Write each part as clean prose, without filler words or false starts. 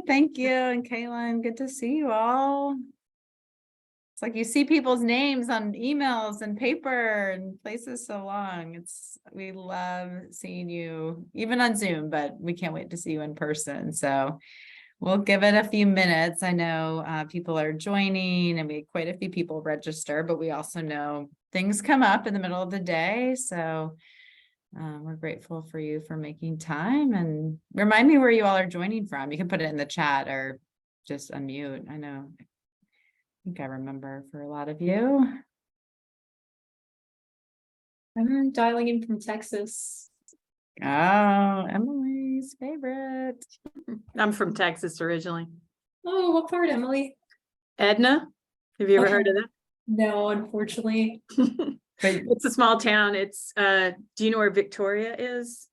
Thank you. And Kaylin, good to see you all. It's like you see people's names on emails and paper and places so long. We love seeing you even on Zoom, but we can't wait to see you in person. So we'll give it a few minutes. I know people are joining and we had quite a few people register, but we also know things come up in the middle of the day. So we're grateful for you for making time, and remind me where you all are joining from. You can put it in the chat or just unmute. I think I remember for a lot of you. I'm dialing in from Texas. Oh, Emily's favorite. I'm from Texas originally. Oh, what part, Emily? Edna, have you ever heard of that? No, unfortunately. It's a small town. It's do you know where Victoria is?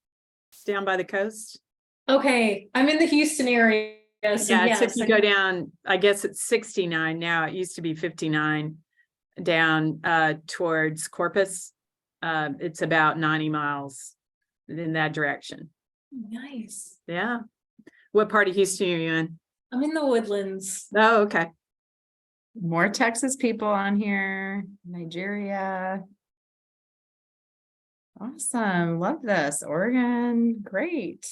It's down by the coast. Okay, I'm in the Houston area. So Yeah, yes, if you go down, I guess it's 69 now. It used to be 59 down towards Corpus. It's about 90 miles in that direction. Nice. Yeah. What part of Houston are you in? I'm in the Woodlands. Oh, okay. More Texas people on here. Nigeria. Awesome. Love this. Oregon. Great.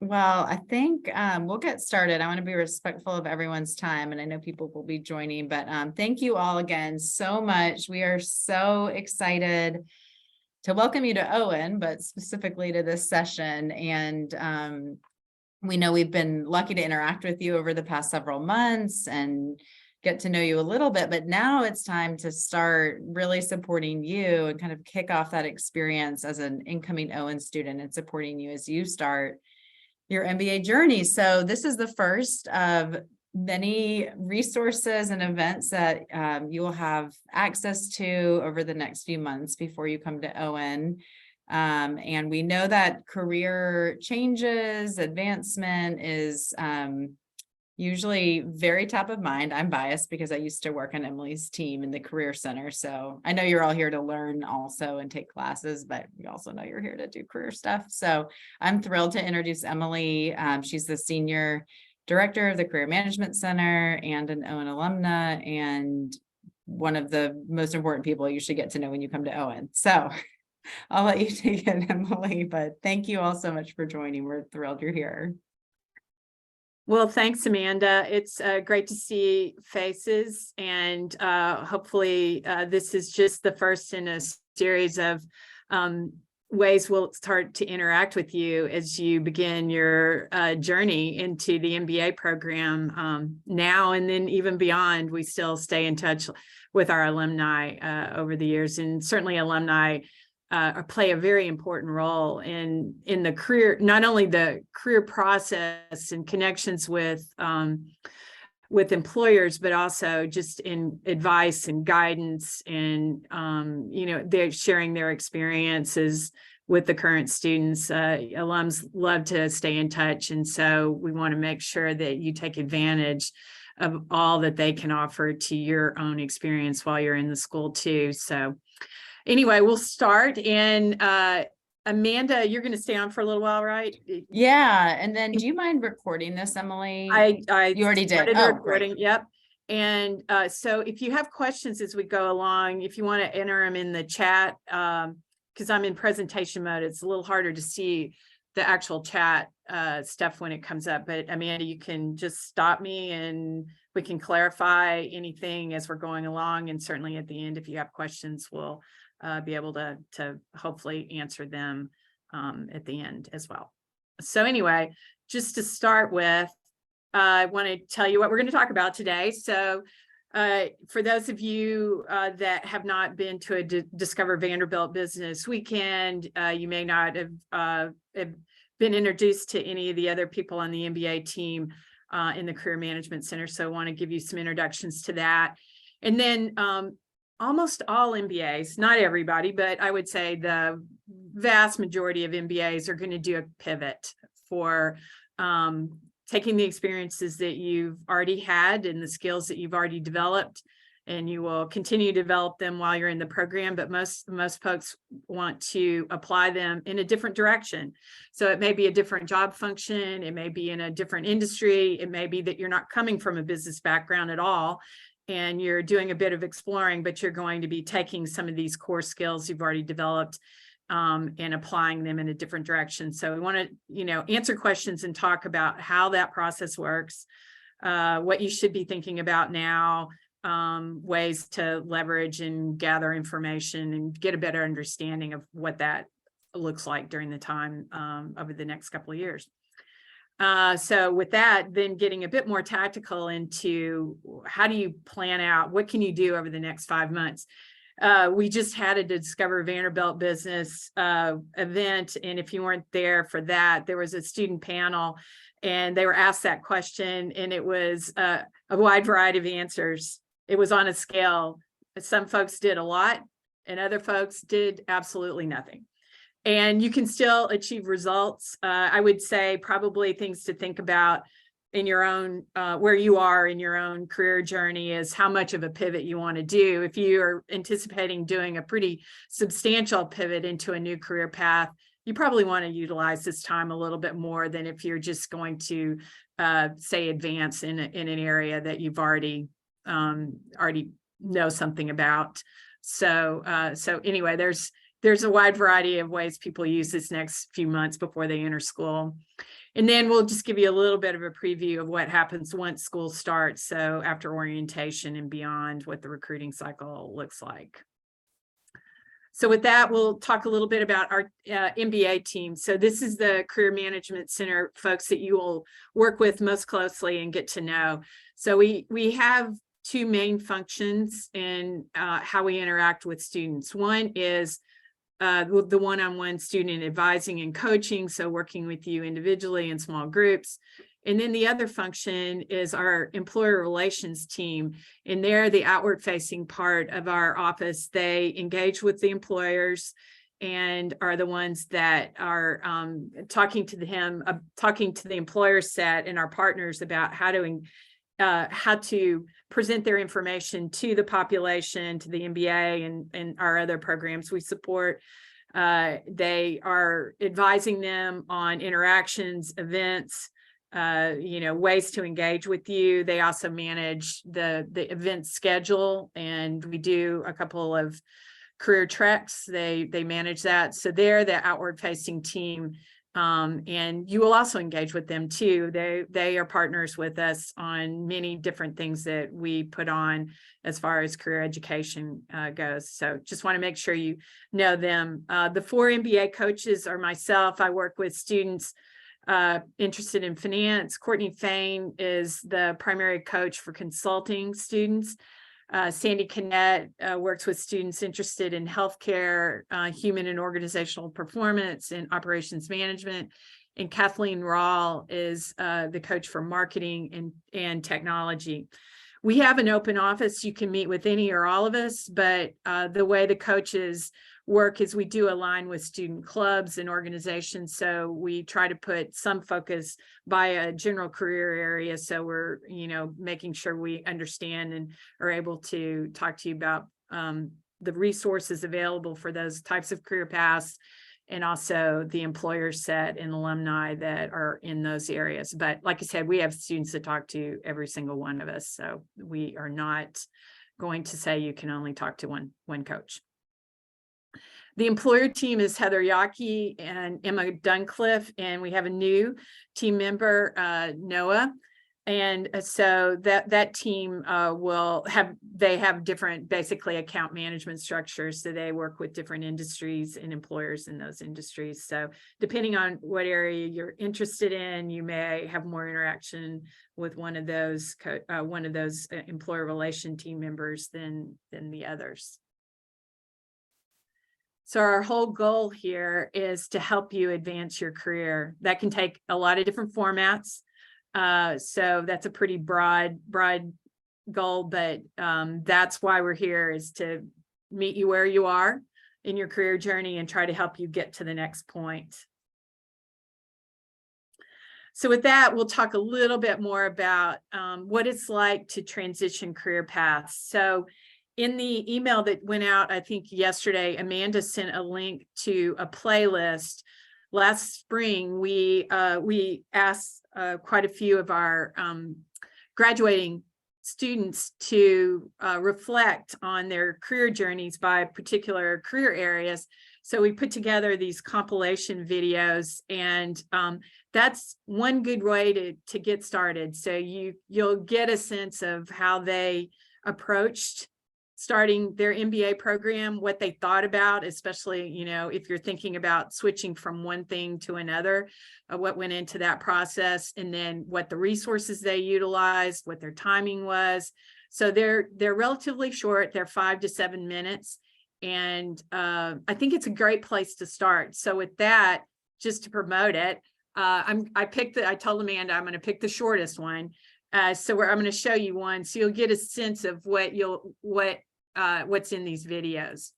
Well, I think we'll get started. I want to be respectful of everyone's time, and I know people will be joining, but thank you all again so much. We are so excited to welcome you to Owen, but specifically to this session. And we know we've been lucky to interact with you over the past several months and get to know you a little bit, but now it's time to start really supporting you and kind of kick off that experience as an incoming Owen student and supporting you as you start your MBA journey. So this is the first of many resources and events that you will have access to over the next few months before you come to Owen. And we know that career changes, advancement is usually very top of mind. I'm biased because I used to work on Emily's team in the Career Center. So I know you're all here to learn also and take classes, but we also know you're here to do career stuff. So I'm thrilled to introduce Emily. She's the Senior Director of the Career Management Center and an Owen alumna, and one of the most important people you should get to know when you come to Owen. So I'll let you take it, Emily, but thank you all so much for joining. We're thrilled you're here. Well, thanks, Amanda. It's great to see faces, and hopefully this is just the first in a series of ways we'll start to interact with you as you begin your journey into the MBA program now and then even beyond. We still stay in touch with our alumni over the years, and certainly alumni play a very important role in the career, not only the career process and connections with employers, but also just in advice and guidance, and they're sharing their experiences with the current students. Alums love to stay in touch, and so we want to make sure that you take advantage of all that they can offer to your own experience while you're in the school too. So anyway, we'll start. And Amanda, you're going to stay on for a little while, right? Yeah. And then do you mind recording this, Emily? You already did. Recording. Great. Yep. And so if you have questions as we go along, if you want to enter them in the chat, because I'm in presentation mode, it's a little harder to see the actual chat stuff when it comes up. But Amanda, you can just stop me and we can clarify anything as we're going along. And certainly at the end, if you have questions, we'll be able to hopefully answer them at the end as well. So anyway, just to start with, I want to tell you what we're going to talk about today. So for those of you that have not been to a Discover Vanderbilt Business Weekend, you may not have been introduced to any of the other people on the MBA team in the Career Management Center. So I want to give you some introductions to that. And then almost all MBAs, not everybody, but I would say the vast majority of MBAs are going to do a pivot for taking the experiences that you've already had and the skills that you've already developed and you will continue to develop them while you're in the program, but most folks want to apply them in a different direction. So it may be a different job function, it may be in a different industry, it may be that you're not coming from a business background at all, and you're doing a bit of exploring, but you're going to be taking some of these core skills you've already developed and applying them in a different direction. So we want to, you know, answer questions and talk about how that process works, what you should be thinking about now, ways to leverage and gather information and get a better understanding of what that looks like during the time over the next couple of years. So with that, then getting a bit more tactical into how do you plan out, what can you do over the next 5 months? We just had a Discover Vanderbilt Business event, and if you weren't there for that, there was a student panel and they were asked that question, and it was a wide variety of answers. It was on a scale. Some folks did a lot and other folks did absolutely nothing. And you can still achieve results. I would say probably things to think about in your own, where you are in your own career journey is how much of a pivot you want to do. If you are anticipating doing a pretty substantial pivot into a new career path, you probably want to utilize this time a little bit more than if you're just going to, say, advance in an area that you've already know something about. So anyway, there's a wide variety of ways people use this next few months before they enter school. And then we'll just give you a little bit of a preview of what happens once school starts. So after orientation and beyond, what the recruiting cycle looks like. So with that, we'll talk a little bit about our MBA team. So this is the Career Management Center folks that you will work with most closely and get to know. So we have two main functions in how we interact with students. One is the one-on-one student advising and coaching, so working with you individually in small groups. And then the other function is our employer relations team, and they're the outward-facing part of our office. They engage with the employers and are the ones that are talking to the employer set and our partners about how to present their information to the population, to the MBA and our other programs we support. They are advising them on interactions, events, ways to engage with you. They also manage the event schedule, and we do a couple of career treks. They manage that. So they're the outward facing team. And you will also engage with them too. They are partners with us on many different things that we put on as far as career education goes. So just want to make sure you know them. The 4 MBA coaches are myself. I work with students interested in finance. Courtney Fain is the primary coach for consulting students. Sandy Kinnett works with students interested in healthcare, human and organizational performance, and operations management. And Kathleen Rawl is the coach for marketing and technology. We have an open office. You can meet with any or all of us, but the way the coaches work is we do align with student clubs and organizations. So we try to put some focus by a general career area. So we're, making sure we understand and are able to talk to you about the resources available for those types of career paths, and also the employer set and alumni that are in those areas. But like I said, we have students that talk to every single one of us. So we are not going to say you can only talk to one coach. The employer team is Heather Yockey and Emma Duncliffe, and we have a new team member, Noah. And so that team they have different, basically, account management structures. So they work with different industries and employers in those industries. So depending on what area you're interested in, you may have more interaction with one of those employer relation team members than the others. So our whole goal here is to help you advance your career. That can take a lot of different formats. So that's a pretty broad goal, but that's why we're here, is to meet you where you are in your career journey and try to help you get to the next point. So with that, we'll talk a little bit more about what it's like to transition career paths. So in the email that went out, I think yesterday, Amanda sent a link to a playlist. Last spring, we asked quite a few of our graduating students to reflect on their career journeys by particular career areas. So we put together these compilation videos, and that's one good way to get started. So you'll get a sense of how they approached starting their MBA program, what they thought about, especially, you know, if you're thinking about switching from one thing to another, what went into that process, and then what the resources they utilized, what their timing was. So they're relatively short, they're 5 to 7 minutes. And I think it's a great place to start. So with that, just to promote it, I told Amanda I'm going to pick the shortest one. So I'm going to show you one, so you'll get a sense of what's in these videos.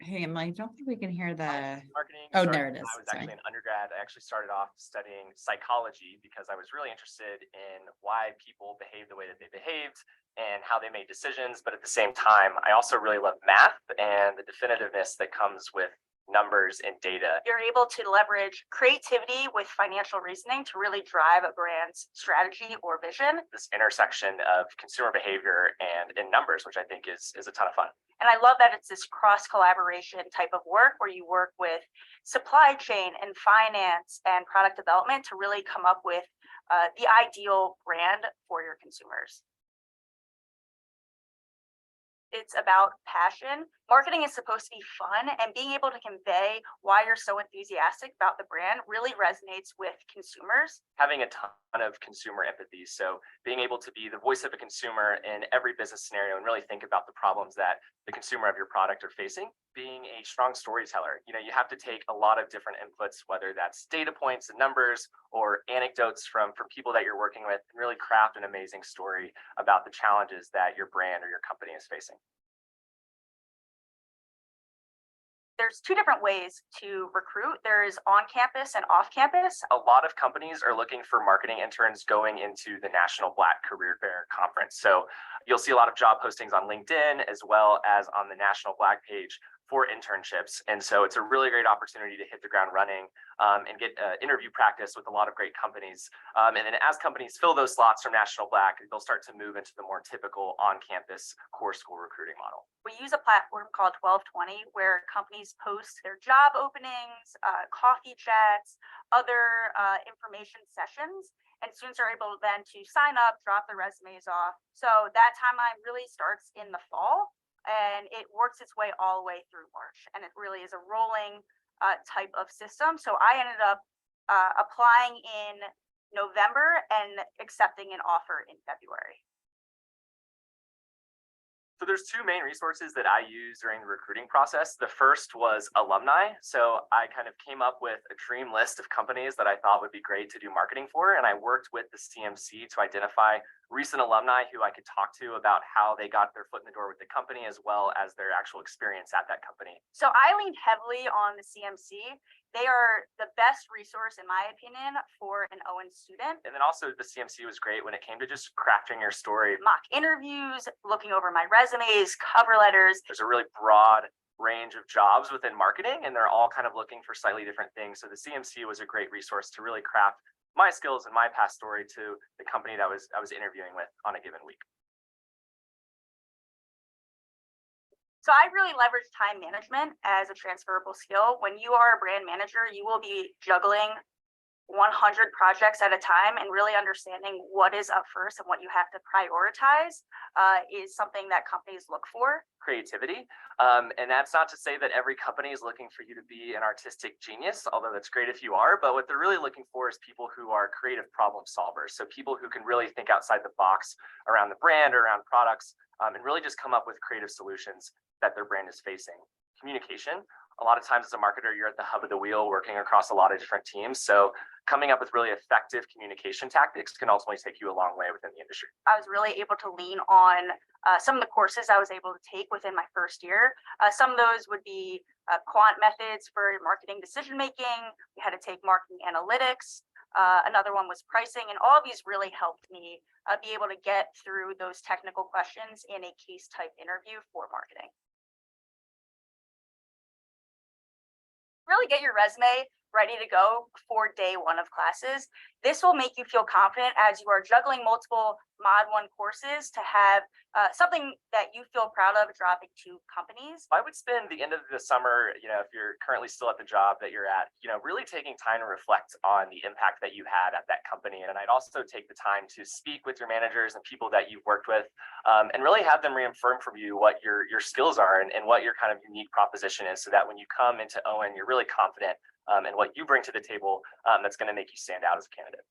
Hey, Emily, I don't think we can hear the, Marketing. oh, there it is. I was Sorry. actually an undergrad. I actually started off studying psychology because I was really interested in why people behave the way that they behaved and how they made decisions. But at the same time, I also really love math and the definitiveness that comes with numbers and data. You're able to leverage creativity with financial reasoning to really drive a brand's strategy or vision. This intersection of consumer behavior and numbers, which I think is a ton of fun. And I love that it's this cross collaboration type of work where you work with supply chain and finance and product development to really come up with the ideal brand for your consumers. It's about passion. Marketing is supposed to be fun, and being able to convey why you're so enthusiastic about the brand really resonates with consumers. Having a ton of consumer empathy. So being able to be the voice of a consumer in every business scenario and really think about the problems that the consumer of your product are facing. Being a strong storyteller. You know, you have to take a lot of different inputs, whether that's data points and numbers or anecdotes from people that you're working with, and really craft an amazing story about the challenges that your brand or your company is facing. There's two different ways to recruit. There is on campus and off campus. A lot of companies are looking for marketing interns going into the National Black Career Fair Conference. So you'll see a lot of job postings on LinkedIn as well as on the National Black page for internships. And so it's a really great opportunity to hit the ground running and get interview practice with a lot of great companies. And then as companies fill those slots from National Black, they'll start to move into the more typical on-campus core school recruiting model. We use a platform called 1220 where companies post their job openings, coffee chats, other information sessions, and students are able then to sign up, drop their resumes off. So that timeline really starts in the fall, and it works its way all the way through March. And it really is a rolling type of system. So I ended up applying in November and accepting an offer in February. So there's two main resources that I use during the recruiting process. The first was alumni. So I kind of came up with a dream list of companies that I thought would be great to do marketing for. And I worked with the CMC to identify recent alumni who I could talk to about how they got their foot in the door with the company, as well as their actual experience at that company. So I leaned heavily on the CMC. They are the best resource, in my opinion, for an Owen student. And then also the CMC was great when it came to just crafting your story. Mock interviews, looking over my resumes, cover letters. There's a really broad range of jobs within marketing, and they're all kind of looking for slightly different things. So the CMC was a great resource to really craft my skills and my past story to the company that I was interviewing with on a given week. So I really leverage time management as a transferable skill. When you are a brand manager, you will be juggling 100 projects at a time, and really understanding what is up first and what you have to prioritize is something that companies look for. Creativity. And that's not to say that every company is looking for you to be an artistic genius, although that's great if you are, but what they're really looking for is people who are creative problem solvers. So people who can really think outside the box around the brand or around products, and really just come up with creative solutions that their brand is facing. Communication. A lot of times as a marketer, you're at the hub of the wheel working across a lot of different teams. So coming up with really effective communication tactics can ultimately take you a long way within the industry. I was really able to lean on some of the courses I was able to take within my first year. Some of those would be quant methods for marketing decision making. We had to take marketing analytics. Another one was pricing, and all of these really helped me be able to get through those technical questions in a case type interview for marketing. Really get your resume ready to go for day one of classes. This will make you feel confident as you are juggling multiple Mod 1 courses to have something that you feel proud of dropping to companies. I would spend the end of the summer, if you're currently still at the job that you're at, really taking time to reflect on the impact that you had at that company. And I'd also take the time to speak with your managers and people that you've worked with, and really have them reaffirm from you what your skills are and what your kind of unique proposition is, so that when you come into Owen, you're really confident and what you bring to the table, that's going to make you stand out as a candidate.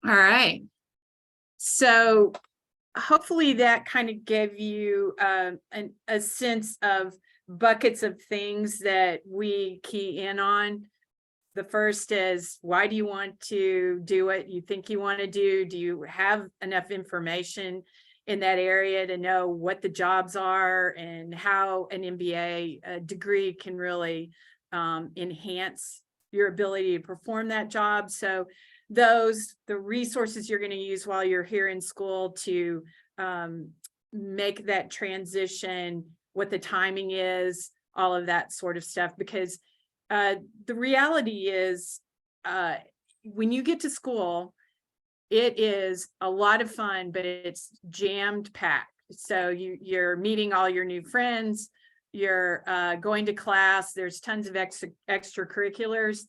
All right. So hopefully that kind of gave you a sense of buckets of things that we key in on. The first is, why do you want to do what you think you want to do? Do you have enough information in that area to know what the jobs are and how an MBA degree can really enhance your ability to perform that job? So the resources you're going to use while you're here in school to make that transition, what the timing is, all of that sort of stuff. Because the reality is, when you get to school, it is a lot of fun, but it's jammed packed. So you're meeting all your new friends, you're going to class, there's tons of extracurriculars,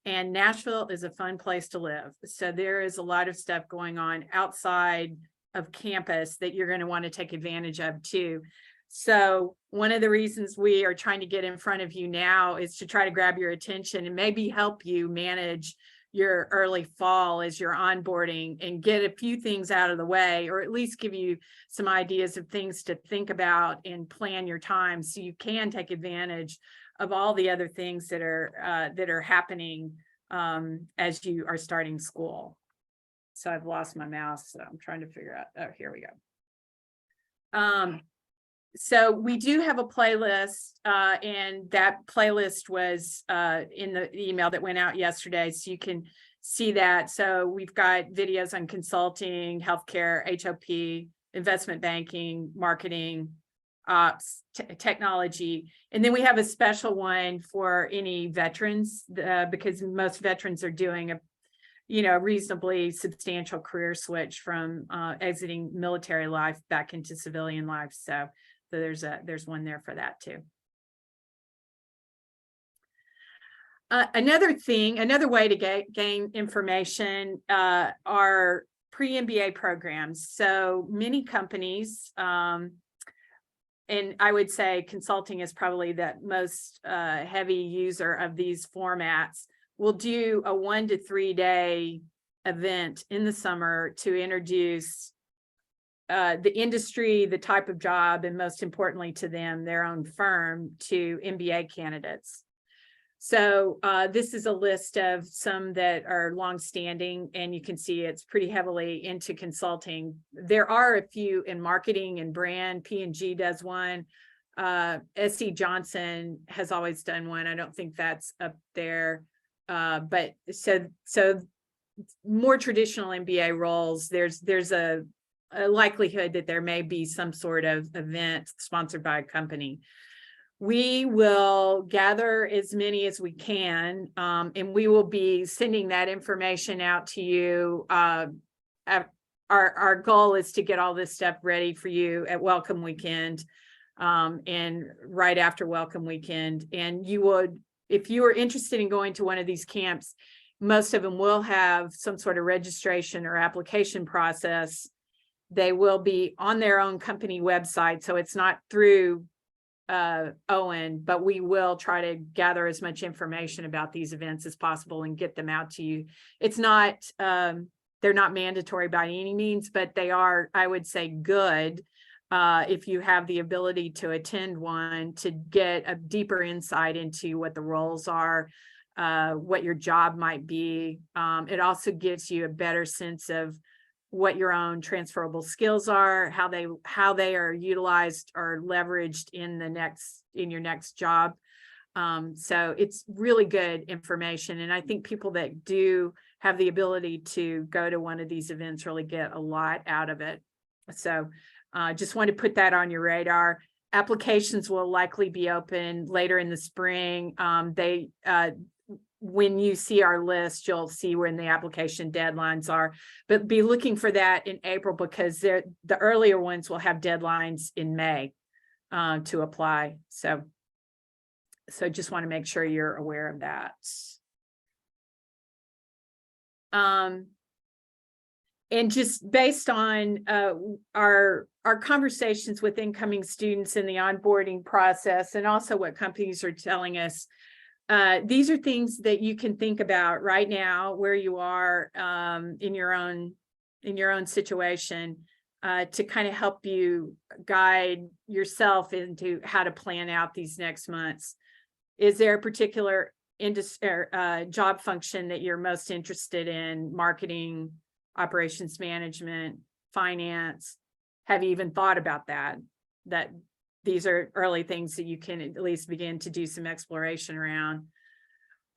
and Nashville is a fun place to live. So there is a lot of stuff going on outside of campus that you're going to want to take advantage of too. So one of the reasons we are trying to get in front of you now is to try to grab your attention and maybe help you manage your early fall as you're onboarding and get a few things out of the way, or at least give you some ideas of things to think about and plan your time so you can take advantage of all the other things that are happening as you are starting school. So I've lost my mouse, so I'm trying to figure out, oh, here we go. So we do have a playlist, and that playlist was in the email that went out yesterday, so you can see that. So we've got videos on consulting, healthcare, HOP, investment banking, marketing, ops, technology, and then we have a special one for any veterans, because most veterans are doing a reasonably substantial career switch from exiting military life back into civilian life. So there's one there for that too. Another way to gain information are pre-MBA programs. So many companies, and I would say consulting is probably the most heavy user of these formats, will do a 1 to 3 day event in the summer to introduce the industry, the type of job, and most importantly to them, their own firm, to MBA candidates. So this is a list of some that are longstanding, and you can see it's pretty heavily into consulting. There are a few in marketing and brand. P&G does one. SC Johnson has always done one. I don't think that's up there. But so more traditional MBA roles, there's a likelihood that there may be some sort of event sponsored by a company. We will gather as many as we can, and we will be sending that information out to you. Our goal is to get all this stuff ready for you at Welcome Weekend, and right after Welcome Weekend. And you would, if you are interested in going to one of these camps, most of them will have some sort of registration or application process. They will be on their own company website, so it's not through Owen, but we will try to gather as much information about these events as possible and get them out to you. It's not, they're not mandatory by any means, but they are, I would say, good if you have the ability to attend one, to get a deeper insight into what the roles are, what your job might be. It also gives you a better sense of what your own transferable skills are, how they are utilized or leveraged in your next job. So it's really good information. And I think people that do have the ability to go to one of these events really get a lot out of it. So just want to put that on your radar. Applications will likely be open later in the spring. When you see our list, you'll see when the application deadlines are, but be looking for that in April, because the earlier ones will have deadlines in May to apply. So just want to make sure you're aware of that. And just based on our conversations with incoming students in the onboarding process, and also what companies are telling us, these are things that you can think about right now, where you are in your own situation, to kind of help you guide yourself into how to plan out these next months. Is there a particular industry job function that you're most interested in? Marketing, operations management, finance? Have you even thought about that? That these are early things that you can at least begin to do some exploration around.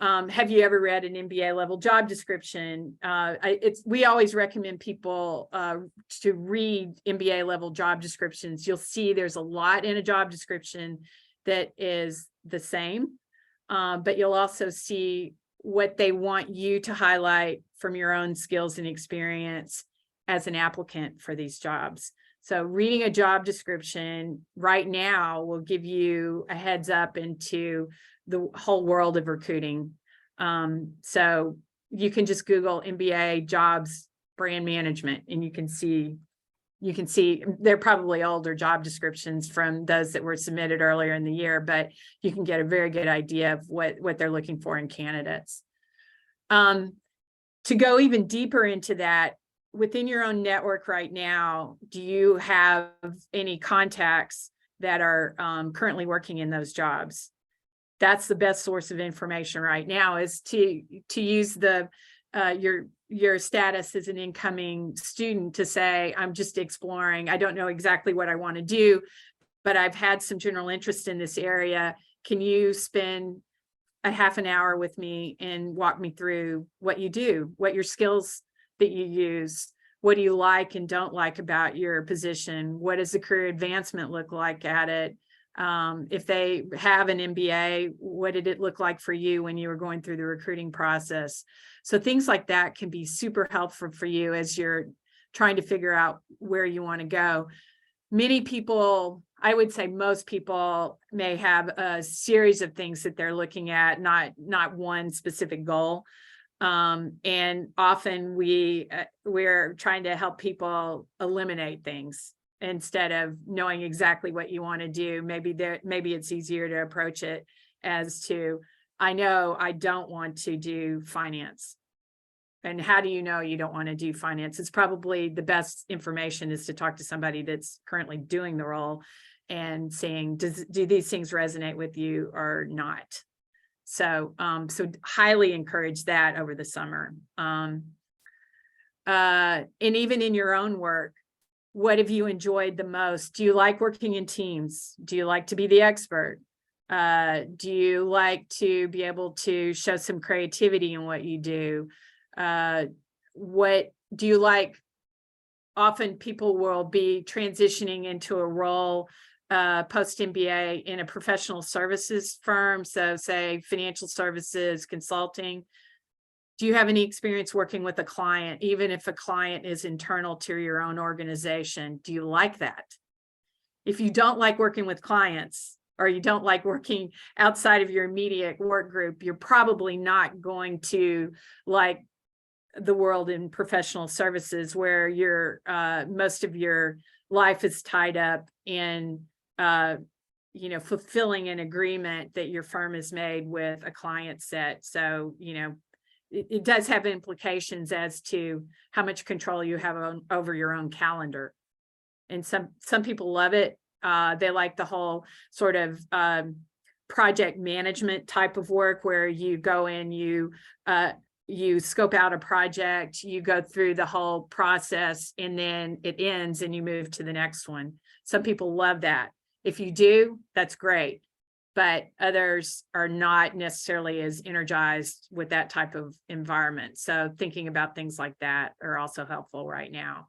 Have you ever read an MBA level job description? We always recommend people to read MBA level job descriptions. You'll see there's a lot in a job description that is the same, but you'll also see what they want you to highlight from your own skills and experience as an applicant for these jobs. So reading a job description right now will give you a heads up into the whole world of recruiting. So you can just Google MBA jobs brand management, and you can see they're probably older job descriptions from those that were submitted earlier in the year, but you can get a very good idea of what they're looking for in candidates. To go even deeper into that, within your own network right now, do you have any contacts that are currently working in those jobs? That's the best source of information right now, is to use your status as an incoming student to say, I'm just exploring. I don't know exactly what I want to do, but I've had some general interest in this area. Can you spend a half an hour with me and walk me through what you do, what your skills that you use, what do you like and don't like about your position? What does the career advancement look like at it? If they have an MBA, what did it look like for you when you were going through the recruiting process? So things like that can be super helpful for you as you're trying to figure out where you want to go. Many people, I would say most people, may have a series of things that they're looking at, not one specific goal. And often we're trying to help people eliminate things instead of knowing exactly what you want to do. Maybe it's easier to approach it as to, I know I don't want to do finance. And how do you know you don't want to do finance? It's probably the best information is to talk to somebody that's currently doing the role and saying, do these things resonate with you or not? So, so highly encourage that over the summer. And even in your own work, what have you enjoyed the most? Do you like working in teams? Do you like to be the expert? Do you like to be able to show some creativity in what you do? What do you like? Often people will be transitioning into a role post MBA in a professional services firm. So say financial services, consulting. Do you have any experience working with a client, even if a client is internal to your own organization? Do you like that? If you don't like working with clients, or you don't like working outside of your immediate work group, you're probably not going to like the world in professional services, where your most of your life is tied up in fulfilling an agreement that your firm has made with a client set. So it does have implications as to how much control you have over your own calendar. And some people love it. They like the whole sort of project management type of work where you go in, you scope out a project, you go through the whole process, and then it ends and you move to the next one. Some people love that. If you do, that's great. But others are not necessarily as energized with that type of environment. So thinking about things like that are also helpful right now.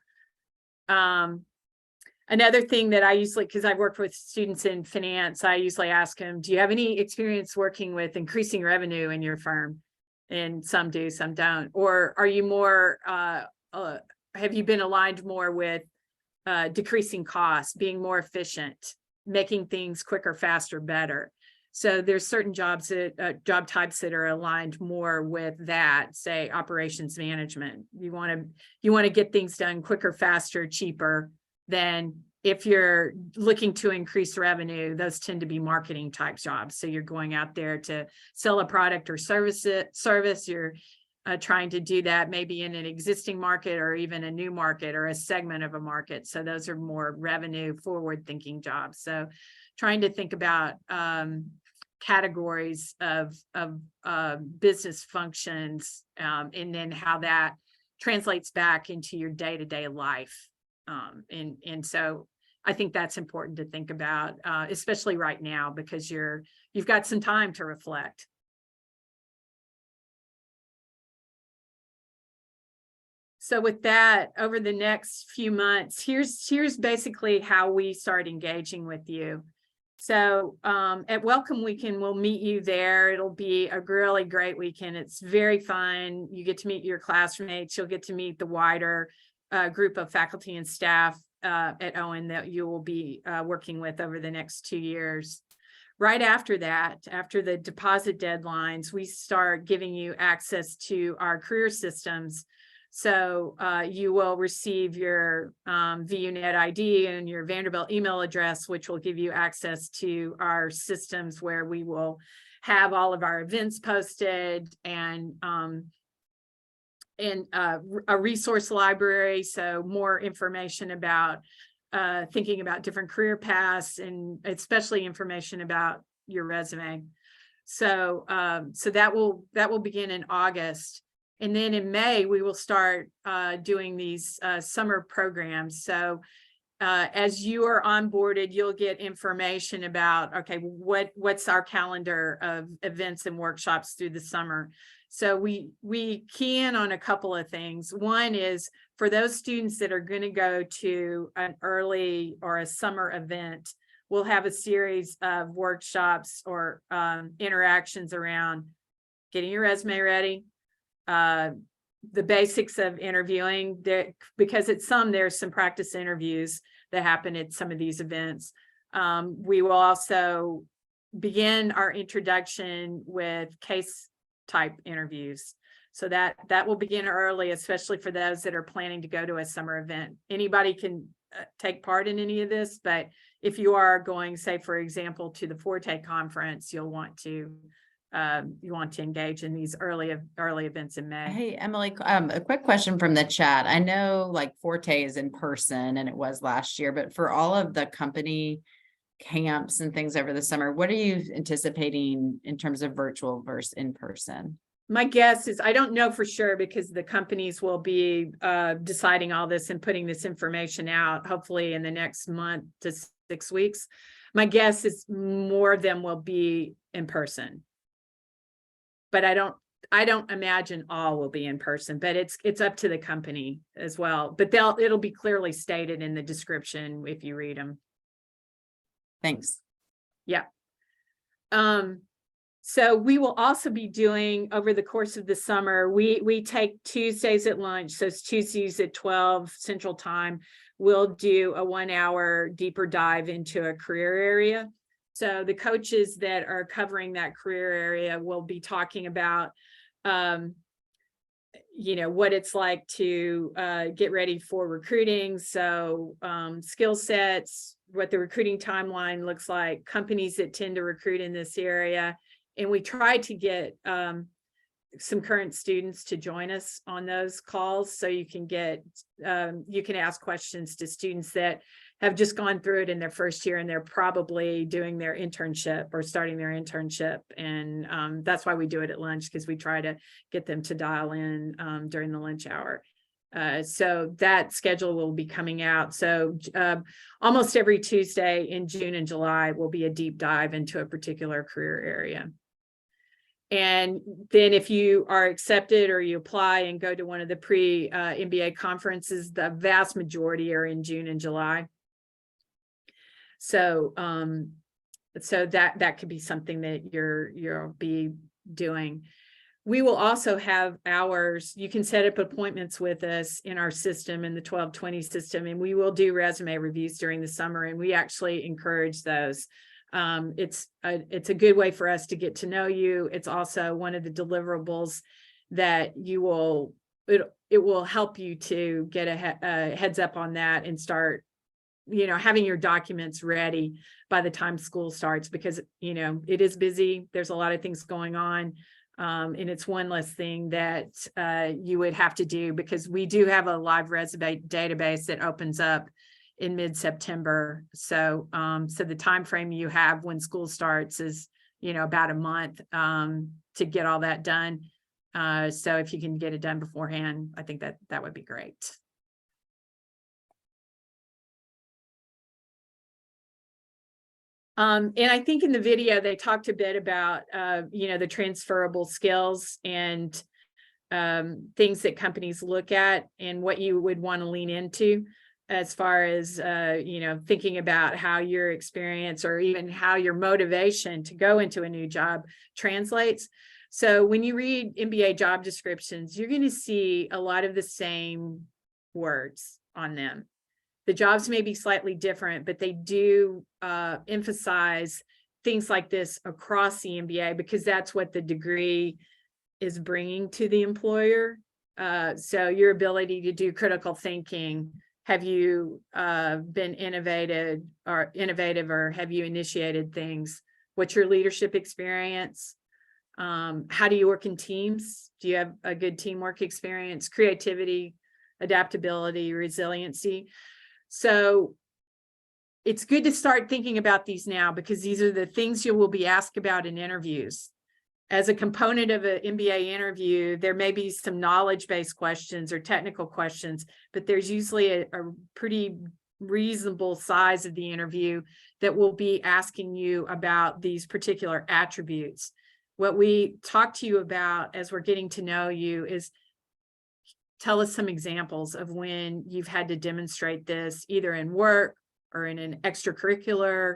Another thing that I usually, because I've worked with students in finance, I usually ask them, do you have any experience working with increasing revenue in your firm? And some do, some don't. Or are you more, have you been aligned more with decreasing costs, being more efficient, making things quicker, faster, better? So there's certain jobs that job types that are aligned more with that, say operations management. You want to get things done quicker, faster, cheaper than if you're looking to increase revenue. Those tend to be marketing type jobs. So you're going out there to sell a product or service. You're trying to do that maybe in an existing market or even a new market or a segment of a market. So those are more revenue forward thinking jobs. So trying to think about categories of business functions and then how that translates back into your day-to-day life. And so I think that's important to think about, especially right now, because you've got some time to reflect. So with that, over the next few months, here's basically how we start engaging with you. So at Welcome Weekend, we'll meet you there. It'll be a really great weekend. It's very fun. You get to meet your classmates. You'll get to meet the wider group of faculty and staff at Owen that you will be working with over the next 2 years. Right after that, after the deposit deadlines, we start giving you access to our career systems. So you will receive your VUNet ID and your Vanderbilt email address, which will give you access to our systems where we will have all of our events posted and a resource library. So more information about thinking about different career paths and especially information about your resume. So so that will begin in August. And then in May, we will start doing these summer programs. So as you are onboarded, you'll get information about, okay, what's our calendar of events and workshops through the summer. So we key in on a couple of things. One is for those students that are going to go to an early or a summer event, we'll have a series of workshops or interactions around getting your resume ready, the basics of interviewing there, because there's some practice interviews that happen at some of these events. We will also begin our introduction with case type interviews. So that will begin early, especially for those that are planning to go to a summer event. Anybody can take part in any of this, but if you are going, say, for example, to the Forte conference, you'll want to engage in these early events in May. Hey, Emily, a quick question from the chat. I know like Forte is in person and it was last year, but for all of the company camps and things over the summer, what are you anticipating in terms of virtual versus in person? My guess is, I don't know for sure because the companies will be deciding all this and putting this information out, hopefully in the next month to 6 weeks. My guess is more of them will be in person. But I don't imagine all will be in person, but it's up to the company as well. But it'll be clearly stated in the description if you read them. Thanks. Yeah. So we will also be doing over the course of the summer, we take Tuesdays at lunch. So it's Tuesdays at 12 Central Time. We'll do a 1 hour deeper dive into a career area. So the coaches that are covering that career area will be talking about, what it's like to get ready for recruiting. So skill sets, what the recruiting timeline looks like, companies that tend to recruit in this area. And we try to get some current students to join us on those calls, so you can get, you can ask questions to students that have just gone through it in their first year and they're probably doing their internship or starting their internship. And that's why we do it at lunch, because we try to get them to dial in during the lunch hour. So that schedule will be coming out. So almost every Tuesday in June and July will be a deep dive into a particular career area. And then if you are accepted or you apply and go to one of the pre-MBA conferences, the vast majority are in June and July. So so that could be something that you'll be doing. We will also have hours. You can set up appointments with us in our system, in the 1220 system, and we will do resume reviews during the summer, and we actually encourage those. It's a good way for us to get to know you. It's also one of the deliverables that you will, it will help you to get a heads up on that and start, you know, having your documents ready by the time school starts, because, you know, it is busy. There's a lot of things going on. And it's one less thing that you would have to do, because we do have a live resume database that opens up in mid-September. So so the time frame you have when school starts is, you know, about a month to get all that done. So if you can get it done beforehand, I think that would be great. And I think in the video, they talked a bit about, you know, the transferable skills and things that companies look at and what you would want to lean into as far as, you know, thinking about how your experience or even how your motivation to go into a new job translates. So when you read MBA job descriptions, you're going to see a lot of the same words on them. The jobs may be slightly different, but they do emphasize things like this across the MBA, because that's what the degree is bringing to the employer. So your ability to do critical thinking, have you been innovative, or have you initiated things? What's your leadership experience? How do you work in teams? Do you have a good teamwork experience? Creativity, adaptability, resiliency. So it's good to start thinking about these now, because these are the things you will be asked about in interviews. As a component of an MBA interview, there may be some knowledge-based questions or technical questions, but there's usually a pretty reasonable size of the interview that will be asking you about these particular attributes. What we talk to you about as we're getting to know you is, tell us some examples of when you've had to demonstrate this, either in work or in an extracurricular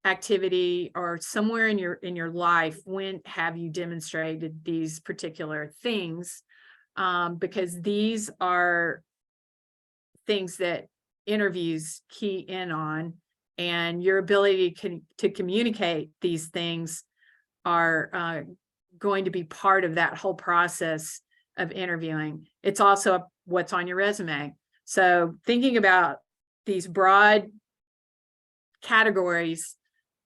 activity or somewhere in your life. When have you demonstrated these particular things? Because these are things that interviews key in on, and your ability to communicate these things are going to be part of that whole process of interviewing. It's also what's on your resume. So thinking about these broad categories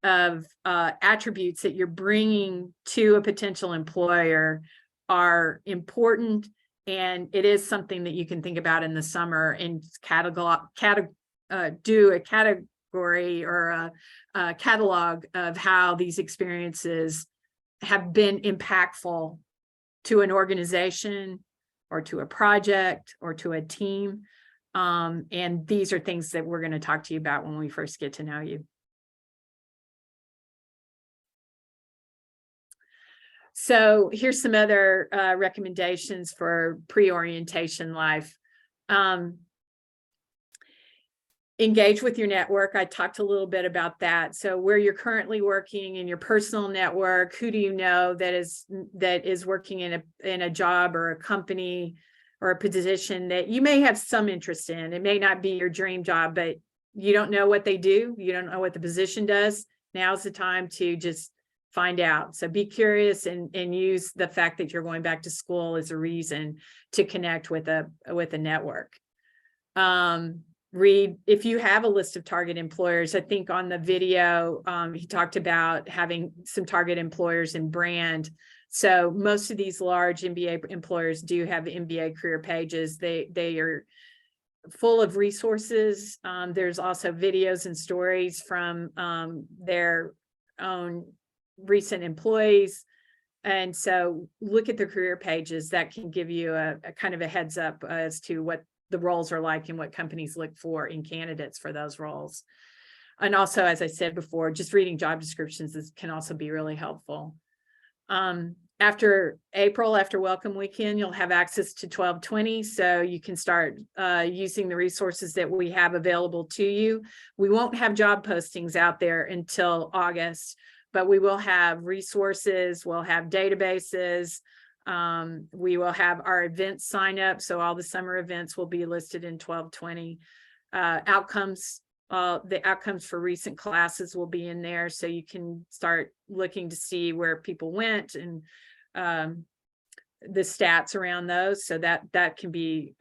of attributes that you're bringing to a potential employer are important, and it is something that you can think about in the summer and do a category or a catalog of how these experiences have been impactful to an organization or to a project or to a team. And these are things that we're going to talk to you about when we first get to know you. So here's some other recommendations for pre-orientation life. Engage with your network. I talked a little bit about that. So where you're currently working in your personal network, who do you know that is working in a job or a company or a position that you may have some interest in? It may not be your dream job, but you don't know what they do. You don't know what the position does. Now's the time to just find out. So be curious and use the fact that you're going back to school as a reason to connect with a network. Read, if you have a list of target employers. I think on the video, he talked about having some target employers in brand. So most of these large MBA employers do have MBA career pages. They are full of resources. There's also videos and stories from their own recent employees. And so look at the career pages. That can give you a kind of a heads up as to what the roles are like and what companies look for in candidates for those roles. And also, as I said before, just reading job descriptions can also be really helpful. After April, after Welcome Weekend, you'll have access to 1220, so you can start using the resources that we have available to you. We won't have job postings out there until August, but we will have resources, we'll have databases, we will have our events sign up, so all the summer events will be listed in 1220. Outcomes, the outcomes for recent classes will be in there, so you can start looking to see where people went and the stats around those. So that can be,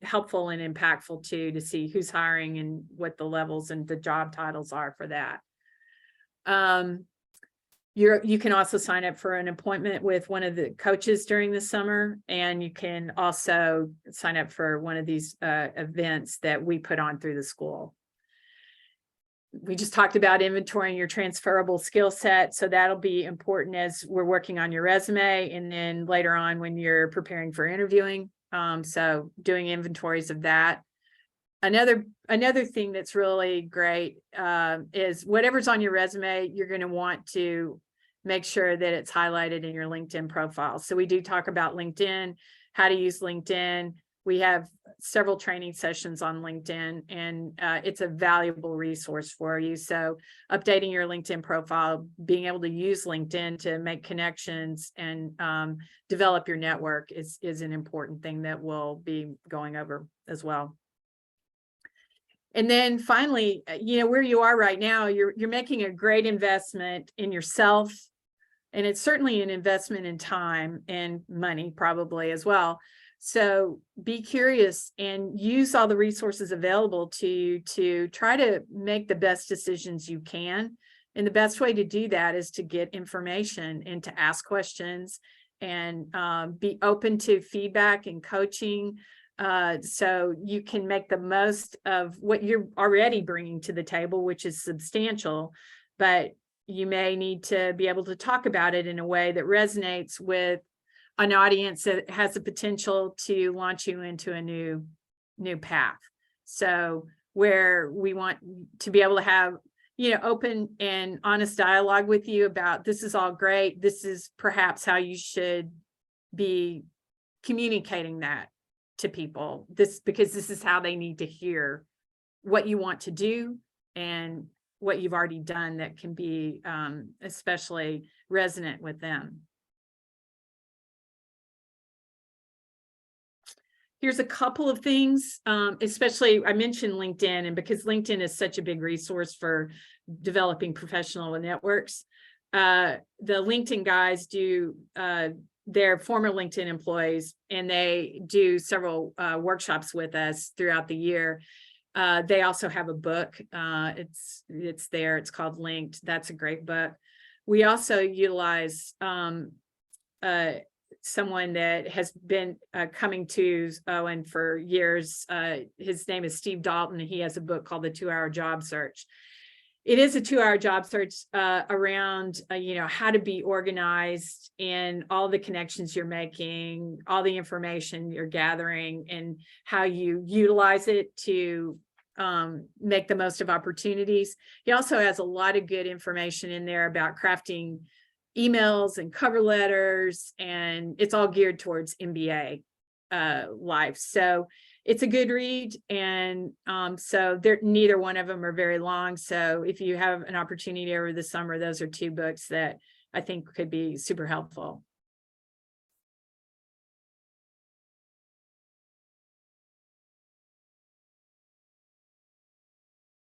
helpful and impactful too, to see who's hiring and what the levels and the job titles are for that. You can also sign up for an appointment with one of the coaches during the summer, and you can also sign up for one of these events that we put on through the school. We just talked about inventorying your transferable skill set, so that'll be important as we're working on your resume, and then later on when you're preparing for interviewing. So doing inventories of that. Another thing that's really great is whatever's on your resume, you're going to want to make sure that it's highlighted in your LinkedIn profile. So we do talk about LinkedIn, how to use LinkedIn. We have several training sessions on LinkedIn, and it's a valuable resource for you. So updating your LinkedIn profile, being able to use LinkedIn to make connections and develop your network is an important thing that we'll be going over as well. And then finally, where you are right now, you're making a great investment in yourself, and it's certainly an investment in time and money probably as well. So be curious and use all the resources available to you to try to make the best decisions you can. And the best way to do that is to get information and to ask questions and be open to feedback and coaching. So you can make the most of what you're already bringing to the table, which is substantial, but you may need to be able to talk about it in a way that resonates with an audience that has the potential to launch you into a new path. So where we want to be able to have, open and honest dialogue with you about, this is all great. This is perhaps how you should be communicating that to people, because this is how they need to hear what you want to do and what you've already done that can be especially resonant with them. Here's a couple of things, especially I mentioned LinkedIn, and because LinkedIn is such a big resource for developing professional networks, the LinkedIn guys do, they're former LinkedIn employees, and they do several workshops with us throughout the year. They also have a book. It's there. It's called Linked. That's a great book. We also utilize someone that has been coming to Owen for years. His name is Steve Dalton, and he has a book called The 2-Hour Job Search. It is a 2-hour job search around, how to be organized in all the connections you're making, all the information you're gathering, and how you utilize it to make the most of opportunities. He also has a lot of good information in there about crafting emails and cover letters, and it's all geared towards MBA life. So it's a good read, and so neither one of them are very long. So if you have an opportunity over the summer, those are two books that I think could be super helpful.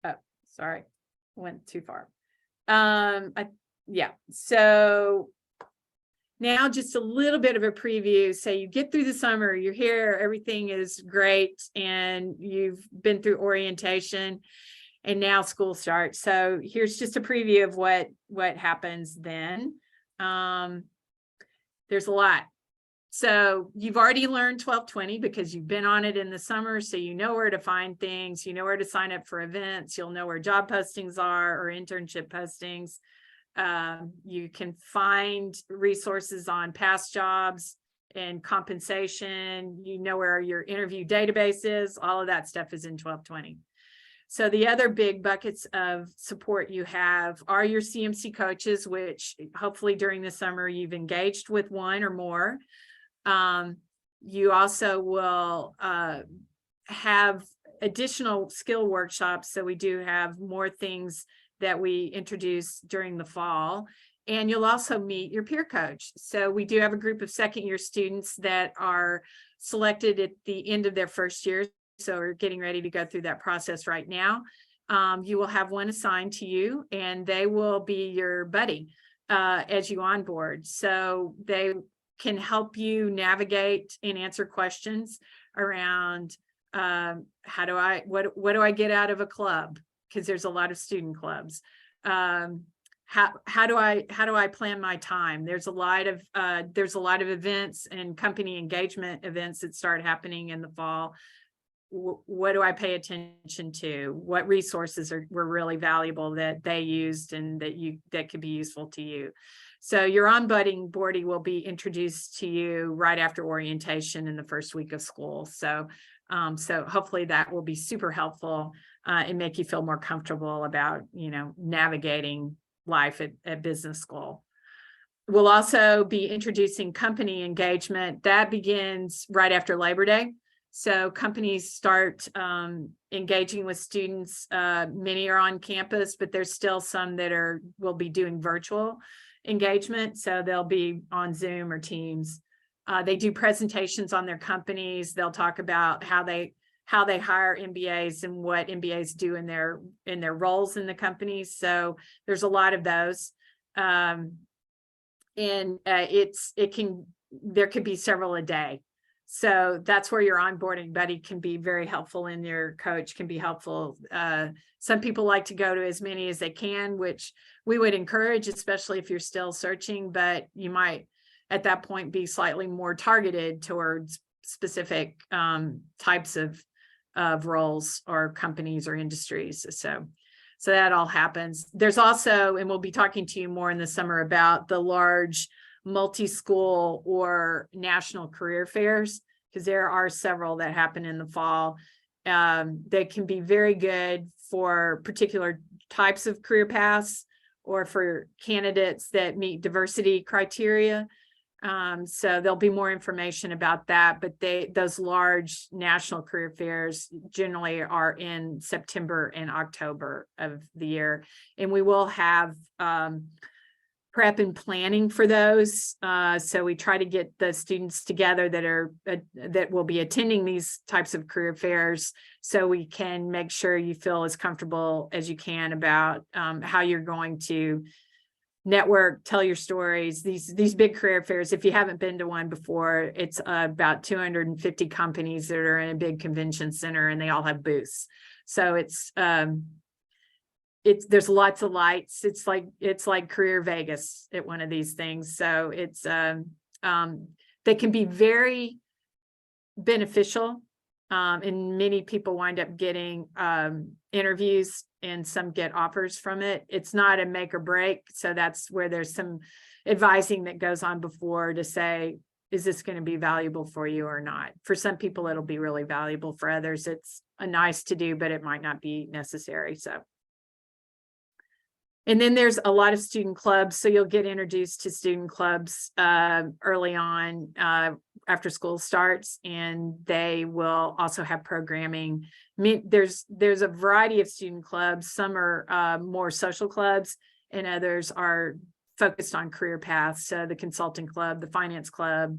Oh, sorry, went too far. Yeah, so now just a little bit of a preview. So you get through the summer, you're here, everything is great, and you've been through orientation, and now school starts. So here's just a preview of what happens then. There's a lot. So you've already learned 1220 because you've been on it in the summer. So you know where to find things, you know where to sign up for events, you'll know where job postings are or internship postings. You can find resources on past jobs and compensation, you know where your interview database is, all of that stuff is in 1220. So the other big buckets of support you have are your CMC coaches, which hopefully during the summer you've engaged with one or more. You also will have additional skill workshops. So we do have more things that we introduce during the fall. And you'll also meet your peer coach. So we do have a group of second-year students that are selected at the end of their first year. So we're getting ready to go through that process right now. You will have one assigned to you, and they will be your buddy as you onboard. So they can help you navigate and answer questions around what do I get out of a club? Because there's a lot of student clubs. How do I plan my time? There's a lot of events and company engagement events that start happening in the fall. What do I pay attention to? What resources were really valuable that they used and that could be useful to you? So your onboarding will be introduced to you right after orientation in the first week of school. So hopefully that will be super helpful and make you feel more comfortable about, navigating life at business school. We'll also be introducing company engagement. That begins right after Labor Day. So companies start engaging with students. Many are on campus, but there's still some that will be doing virtual engagement. So they'll be on Zoom or Teams. They do presentations on their companies. They'll talk about how they hire MBAs and what MBAs do in their roles in the companies. So there's a lot of those. And there could be several a day. So that's where your onboarding buddy can be very helpful, and your coach can be helpful. Some people like to go to as many as they can, which we would encourage, especially if you're still searching, but you might at that point be slightly more targeted towards specific types of roles or companies or industries. So that all happens. There's also, and we'll be talking to you more in the summer about the large multi-school or national career fairs, because there are several that happen in the fall. They can be very good for particular types of career paths or for candidates that meet diversity criteria. So there'll be more information about that, but those large national career fairs generally are in September and October of the year. And we will have prep and planning for those. So we try to get the students together that will be attending these types of career fairs, so we can make sure you feel as comfortable as you can about how you're going to network, tell your stories. These big career fairs, if you haven't been to one before, it's about 250 companies that are in a big convention center, and they all have booths. So there's lots of lights. It's like Career Vegas at one of these things. So they can be very beneficial. And many people wind up getting interviews, and some get offers from it. It's not a make or break. So that's where there's some advising that goes on before to say, is this going to be valuable for you or not? For some people, it'll be really valuable. For others, it's a nice to do, but it might not be necessary. So. And then there's a lot of student clubs. So you'll get introduced to student clubs early on after school starts, and they will also have programming. There's a variety of student clubs. Some are more social clubs, and others are focused on career paths. So the consulting club, the finance club,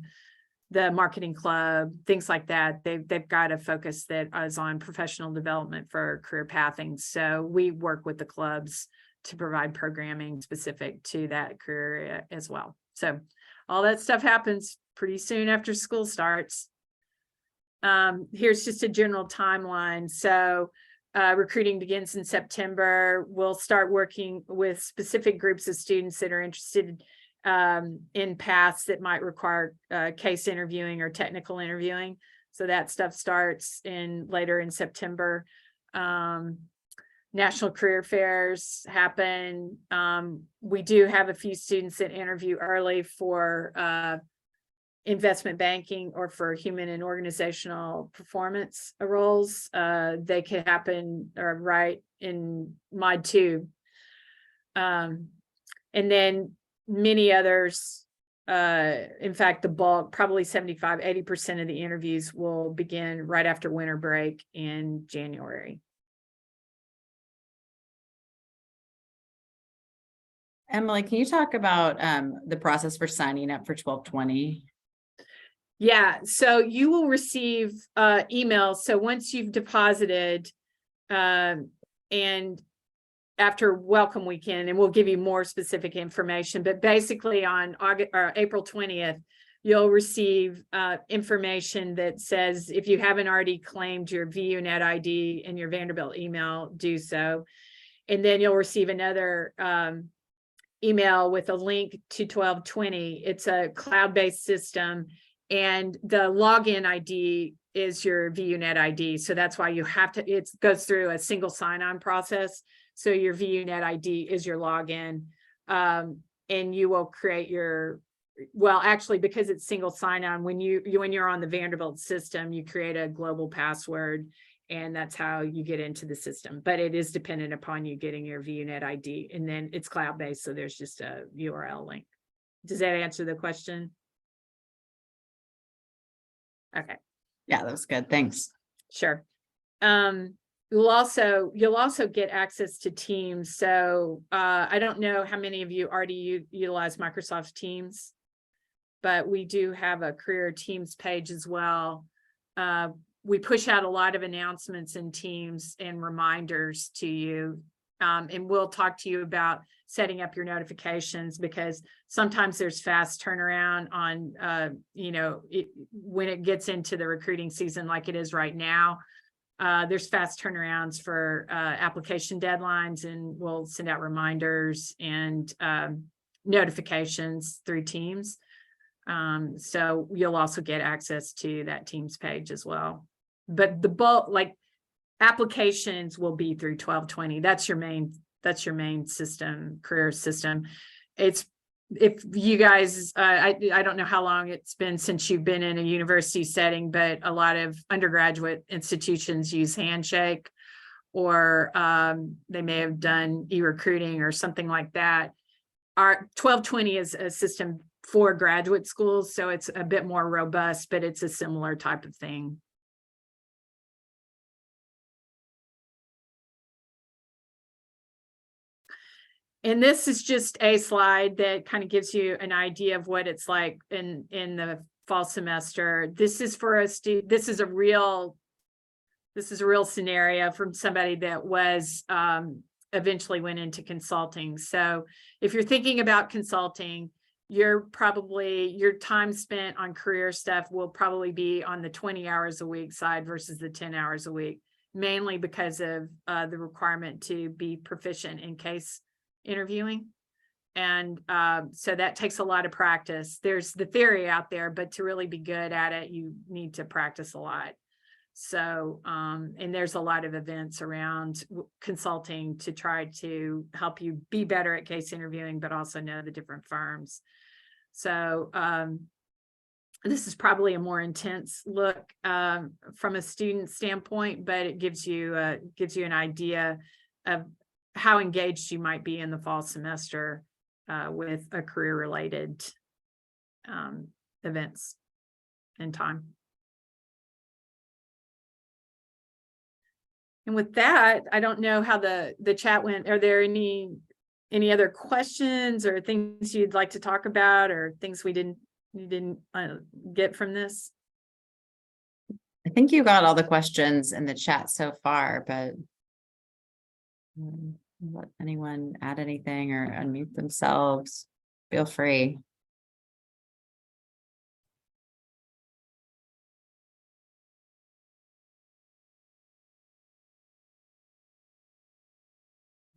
the marketing club, things like that. They've got a focus that is on professional development for career pathing. So we work with the clubs to provide programming specific to that career as well. So all that stuff happens pretty soon after school starts. Here's just a general timeline. So recruiting begins in September. We'll start working with specific groups of students that are interested in paths that might require case interviewing or technical interviewing. So that stuff starts later in September. National career fairs happen. We do have a few students that interview early for investment banking or for human and organizational performance roles. They could happen right in Mod 2. And then many others, in fact, the bulk, probably 75–80% of the interviews will begin right after winter break in January. Emily, can you talk about the process for signing up for 1220? Yeah, so you will receive emails. So once you've deposited and after welcome weekend, and we'll give you more specific information, but basically on April 20th, you'll receive information that says if you haven't already claimed your VUNet ID and your Vanderbilt email, do so. And then you'll receive another email with a link to 1220. It's a cloud-based system, and the login ID is your VUNet ID. So that's why you have to, it goes through a single sign-on process. So your VUNet ID is your login, and you will create your, well, actually, because it's single sign-on, when you're on the Vanderbilt system, you create a global password, and that's how you get into the system. But it is dependent upon you getting your VUNet ID, and then it's cloud-based, so there's just a URL link. Does that answer the question? Okay. Yeah, that was good. Thanks. Sure. You'll also get access to Teams. So I don't know how many of you already utilize Microsoft Teams, but we do have a career Teams page as well. We push out a lot of announcements in Teams and reminders to you. And we'll talk to you about setting up your notifications, because sometimes there's fast turnaround on, when it gets into the recruiting season like it is right now. There's fast turnarounds for application deadlines, and we'll send out reminders and notifications through Teams. So you'll also get access to that Teams page as well. But the bulk, like applications, will be through 1220. That's your main system, career system. It's, if you guys, I don't know how long it's been since you've been in a university setting, but a lot of undergraduate institutions use Handshake, or they may have done e-recruiting or something like that. Our 1220 is a system for graduate schools, so it's a bit more robust, but it's a similar type of thing. And this is just a slide that kind of gives you an idea of what it's like in the fall semester. This is for a student. This is a real scenario from somebody that was eventually went into consulting. So if you're thinking about consulting, your time spent on career stuff will probably be on the 20 hours a week side versus the 10 hours a week, mainly because of the requirement to be proficient in case interviewing. And so that takes a lot of practice. There's the theory out there, but to really be good at it, you need to practice a lot. So, and there's a lot of events around consulting to try to help you be better at case interviewing, but also know the different firms. So this is probably a more intense look from a student standpoint, but it gives you an idea of how engaged you might be in the fall semester with a career-related events and time. And with that, I don't know how the chat went. Are there any other questions or things you'd like to talk about, or things you didn't get from this? I think you got all the questions in the chat so far, but let anyone add anything or unmute themselves. Feel free.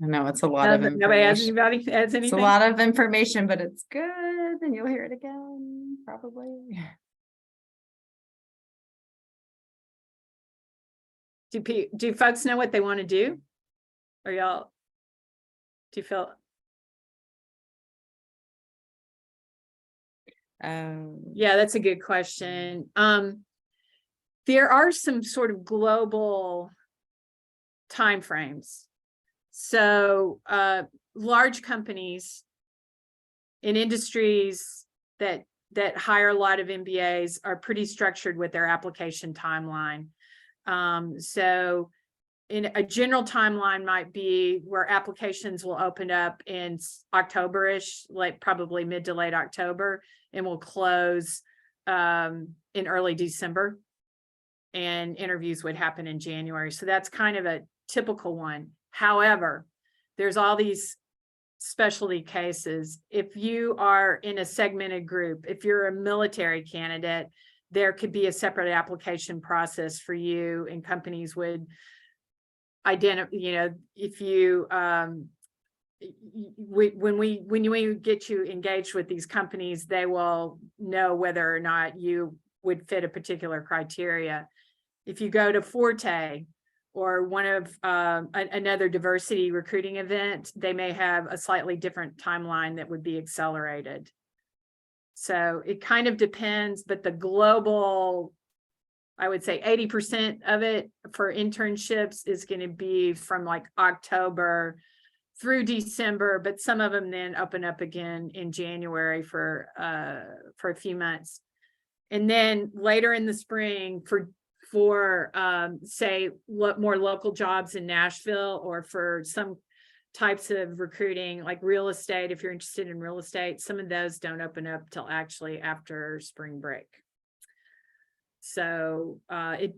I know it's a lot of Nobody has information. anybody has It's a anything? lot of information, but it's good, and you'll hear it again, probably. Do folks know what they want to do? Or y'all, do you feel? Yeah, that's a good question. There are some sort of global timeframes. So large companies in industries that hire a lot of MBAs are pretty structured with their application timeline. So in a general timeline might be where applications will open up in October-ish, like probably mid to late October, and will close in early December. And interviews would happen in January. So that's kind of a typical one. However, there's all these specialty cases. If you are in a segmented group, if you're a military candidate, there could be a separate application process for you, and companies would identify, you know, if you when we get you engaged with these companies, they will know whether or not you would fit a particular criteria. If you go to Forte or one of another diversity recruiting event, they may have a slightly different timeline that would be accelerated. So it kind of depends, but the global, I would say 80% of it for internships is going to be from like October through December, but some of them then open up again in January for a few months. And then later in the spring for say more local jobs in Nashville, or for some types of recruiting like real estate, if you're interested in real estate, some of those don't open up till actually after spring break. So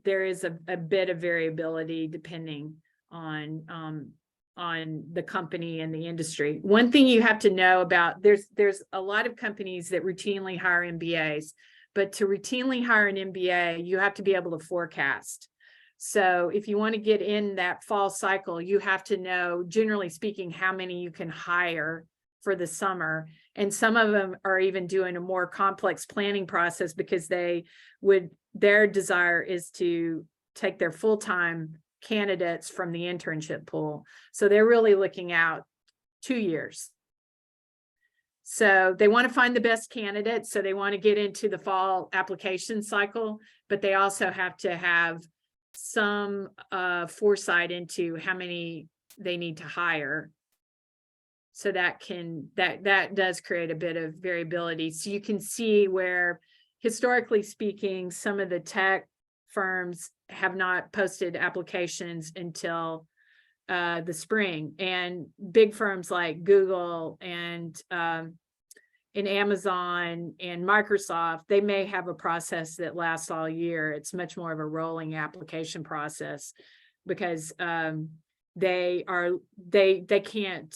there is a bit of variability depending on the company and the industry. One thing you have to know about, there's a lot of companies that routinely hire MBAs, but to routinely hire an MBA, you have to be able to forecast. So if you want to get in that fall cycle, you have to know, generally speaking, how many you can hire for the summer. And some of them are even doing a more complex planning process because their desire is to take their full-time candidates from the internship pool. So they're really looking out 2 years. So they want to find the best candidates. So they want to get into the fall application cycle, but they also have to have some foresight into how many they need to hire. So that does create a bit of variability. So you can see where, historically speaking, some of the tech firms have not posted applications until the spring, and big firms like Google and Amazon and Microsoft, they may have a process that lasts all year. It's much more of a rolling application process because they can't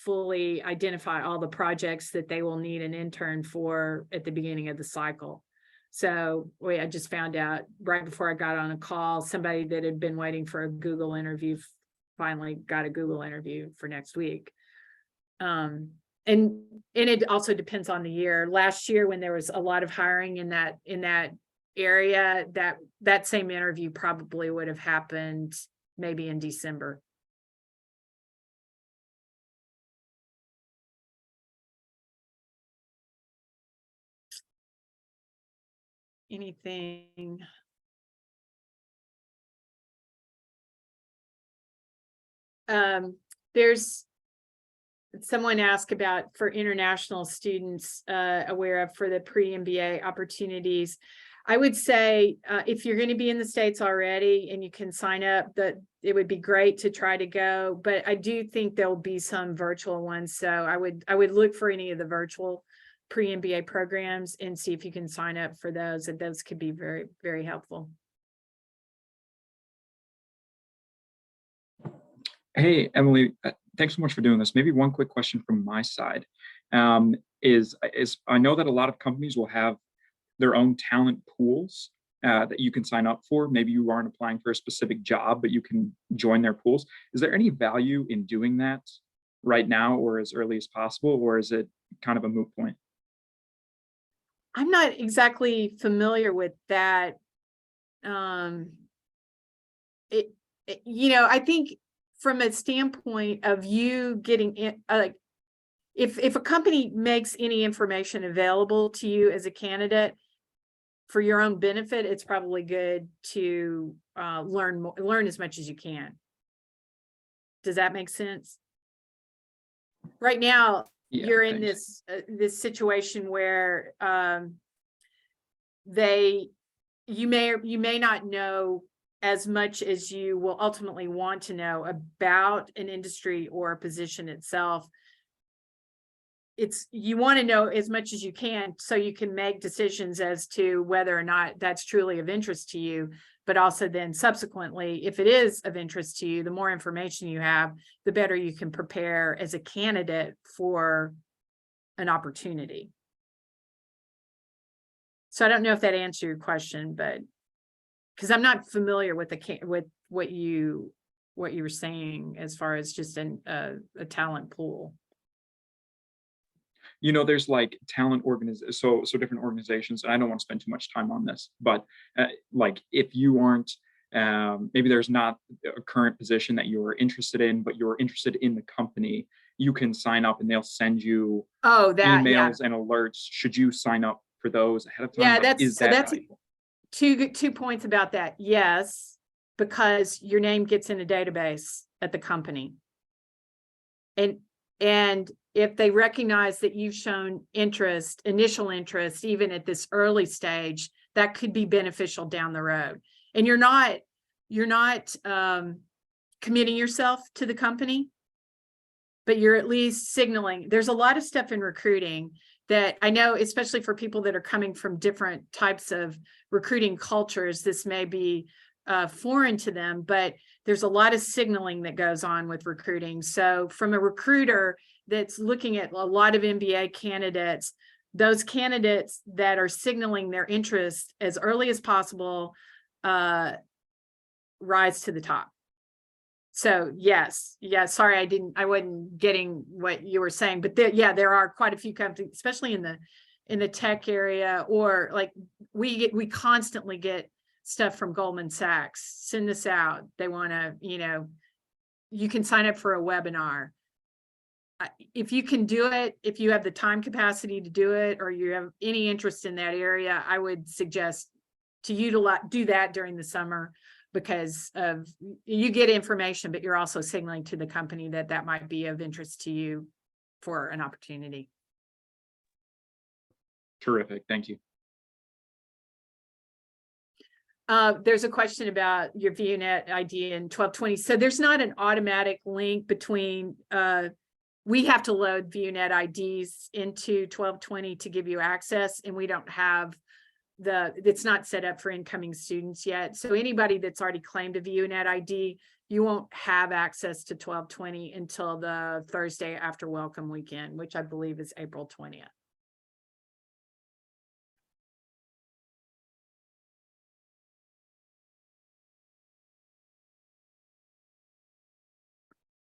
fully identify all the projects that they will need an intern for at the beginning of the cycle. So I just found out right before I got on a call, somebody that had been waiting for a Google interview finally got a Google interview for next week. And it also depends on the year. Last year, when there was a lot of hiring in that area, that same interview probably would have happened maybe in December. Anything? There's someone asked about for international students aware of for the pre-MBA opportunities. I would say if you're going to be in the States already and you can sign up, that it would be great to try to go, but I do think there'll be some virtual ones. So I would look for any of the virtual pre-MBA programs and see if you can sign up for those, and those could be very, very helpful. Hey, Emily, thanks so much for doing this. Maybe one quick question from my side is I know that a lot of companies will have their own talent pools that you can sign up for. Maybe you aren't applying for a specific job, but you can join their pools. Is there any value in doing that right now or as early as possible, or is it kind of a moot point? I'm not exactly familiar with that. I think from a standpoint of you getting in, like, if a company makes any information available to you as a candidate for your own benefit, it's probably good to learn as much as you can. Does that make sense? Right now, Yeah, you're in thanks. this situation where you may not know as much as you will ultimately want to know about an industry or a position itself. You want to know as much as you can so you can make decisions as to whether or not that's truly of interest to you, but also then subsequently, if it is of interest to you, the more information you have, the better you can prepare as a candidate for an opportunity. So I don't know if that answered your question, but because I'm not familiar with with what you were saying as far as just a talent pool. There's like talent so different organizations, and I don't want to spend too much time on this, but like if you aren't, maybe there's not a current position that you're interested in, but you're interested in the company, you can sign up and they'll send you emails and alerts. Should you sign up for those ahead of time? Yeah, like, that's valuable? Two points about that. Yes, because your name gets in a database at the company. And if they recognize that you've shown initial interest, even at this early stage, that could be beneficial down the road. And you're not committing yourself to the company, but you're at least signaling. There's a lot of stuff in recruiting that I know, especially for people that are coming from different types of recruiting cultures, this may be foreign to them, but there's a lot of signaling that goes on with recruiting. So from a recruiter that's looking at a lot of MBA candidates, those candidates that are signaling their interest as early as possible rise to the top. So yes, sorry, I wasn't getting what you were saying, but there are quite a few companies, especially in the tech area, or like we constantly get stuff from Goldman Sachs. Send this out. They want to, you can sign up for a webinar. If you can do it, if you have the time capacity to do it, or you have any interest in that area, I would suggest to do that during the summer, because you get information, but you're also signaling to the company that might be of interest to you for an opportunity. Terrific. Thank you. There's a question about your ViewNet ID in 1220. So there's not an automatic link between, we have to load ViewNet IDs into 1220 to give you access, and we don't have it's not set up for incoming students yet. So anybody that's already claimed a ViewNet ID, you won't have access to 1220 until the Thursday after welcome weekend, which I believe is April 20th.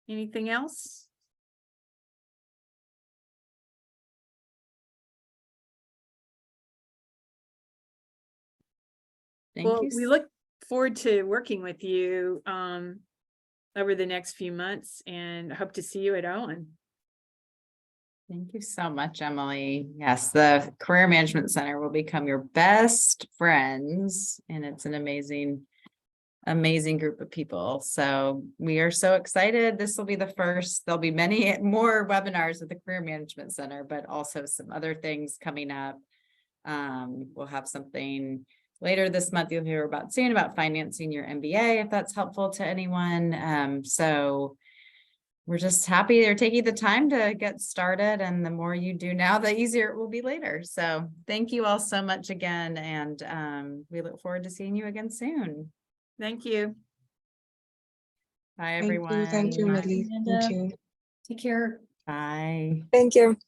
Anything else? Thank you. We look forward to working with you over the next few months, and hope to see you at Owen. Thank you so much, Emily. Yes, the Career Management Center will become your best friends, and it's an amazing group of people. So we are so excited. This will be the first. There'll be many more webinars at the Career Management Center, but also some other things coming up. We'll have something later this month you'll hear about soon about financing your MBA, if that's helpful to anyone. So we're just happy they're taking the time to get started, and the more you do now, the easier it will be later. So thank you all so much again, and we look forward to seeing you again soon. Thank you. Bye, everyone. Thank you, Millie. Thank you. Take care. Bye. Thank you.